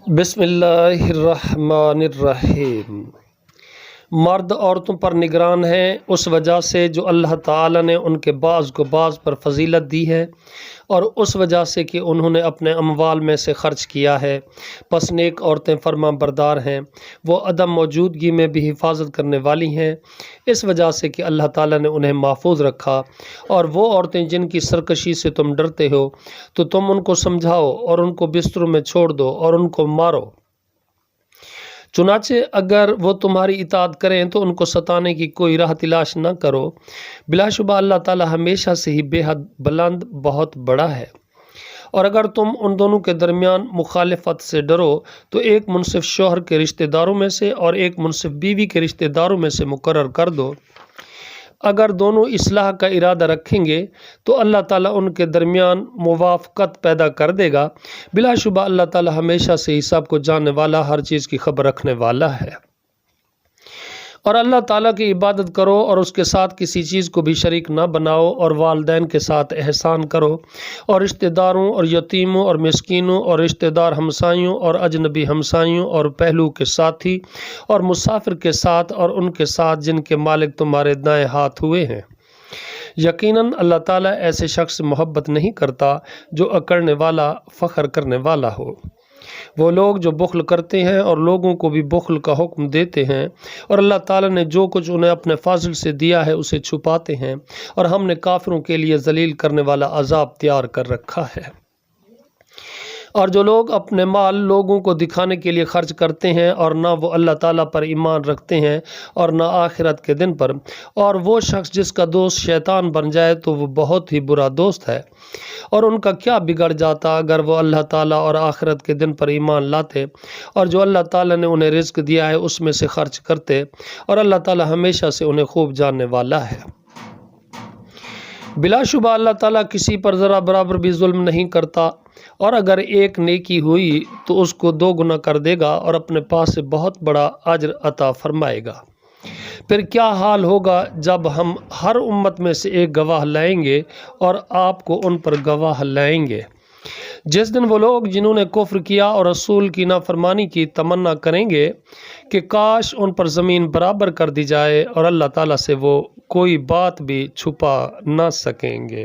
بسم اللہ الرحمن الرحیم۔ مرد عورتوں پر نگران ہیں اس وجہ سے جو اللہ تعالیٰ نے ان کے بعض کو بعض پر فضیلت دی ہے، اور اس وجہ سے کہ انہوں نے اپنے اموال میں سے خرچ کیا ہے۔ پس نیک عورتیں فرما بردار ہیں، وہ عدم موجودگی میں بھی حفاظت کرنے والی ہیں، اس وجہ سے کہ اللہ تعالیٰ نے انہیں محفوظ رکھا۔ اور وہ عورتیں جن کی سرکشی سے تم ڈرتے ہو تو تم ان کو سمجھاؤ اور ان کو بستروں میں چھوڑ دو اور ان کو مارو۔ چنانچہ اگر وہ تمہاری اطاعت کریں تو ان کو ستانے کی کوئی راہ تلاش نہ کرو، بلا شبہ اللہ تعالیٰ ہمیشہ سے ہی بے حد بلند بہت بڑا ہے۔ اور اگر تم ان دونوں کے درمیان مخالفت سے ڈرو تو ایک منصف شوہر کے رشتہ داروں میں سے اور ایک منصف بیوی کے رشتہ داروں میں سے مقرر کر دو۔ اگر دونوں اصلاح کا ارادہ رکھیں گے تو اللہ تعالیٰ ان کے درمیان موافقت پیدا کر دے گا، بلا شبہ اللہ تعالیٰ ہمیشہ سے ہی سب کو جاننے والا، ہر چیز کی خبر رکھنے والا ہے۔ اور اللہ تعالیٰ کی عبادت کرو اور اس کے ساتھ کسی چیز کو بھی شریک نہ بناؤ، اور والدین کے ساتھ احسان کرو، اور رشتہ داروں اور یتیموں اور مسکینوں اور رشتہ دار ہمسایوں اور اجنبی ہمسایوں اور پہلو کے ساتھی اور مسافر کے ساتھ اور ان کے ساتھ جن کے مالک تمہارے دائیں ہاتھ ہوئے ہیں۔ یقیناً اللہ تعالیٰ ایسے شخص سے محبت نہیں کرتا جو اکڑنے والا، فخر کرنے والا ہو۔ وہ لوگ جو بخل کرتے ہیں اور لوگوں کو بھی بخل کا حکم دیتے ہیں، اور اللہ تعالیٰ نے جو کچھ انہیں اپنے فضل سے دیا ہے اسے چھپاتے ہیں، اور ہم نے کافروں کے لیے ذلیل کرنے والا عذاب تیار کر رکھا ہے۔ اور جو لوگ اپنے مال لوگوں کو دکھانے کے لیے خرچ کرتے ہیں اور نہ وہ اللہ تعالیٰ پر ایمان رکھتے ہیں اور نہ آخرت کے دن پر، اور وہ شخص جس کا دوست شیطان بن جائے تو وہ بہت ہی برا دوست ہے۔ اور ان کا کیا بگڑ جاتا اگر وہ اللہ تعالیٰ اور آخرت کے دن پر ایمان لاتے، اور جو اللہ تعالیٰ نے انہیں رزق دیا ہے اس میں سے خرچ کرتے، اور اللہ تعالیٰ ہمیشہ سے انہیں خوب جاننے والا ہے۔ بلا شبہ اللہ تعالیٰ کسی پر ذرا برابر بھی ظلم نہیں کرتا، اور اگر ایک نیکی ہوئی تو اس کو 2 گنا کر دے گا اور اپنے پاس سے بہت بڑا اجر عطا فرمائے گا۔ پھر کیا حال ہوگا جب ہم ہر امت میں سے ایک گواہ لائیں گے اور آپ کو ان پر گواہ لائیں گے۔ جس دن وہ لوگ جنہوں نے کفر کیا اور رسول کی نافرمانی کی تمنا کریں گے کہ کاش ان پر زمین برابر کر دی جائے، اور اللہ تعالیٰ سے وہ کوئی بات بھی چھپا نہ سکیں گے۔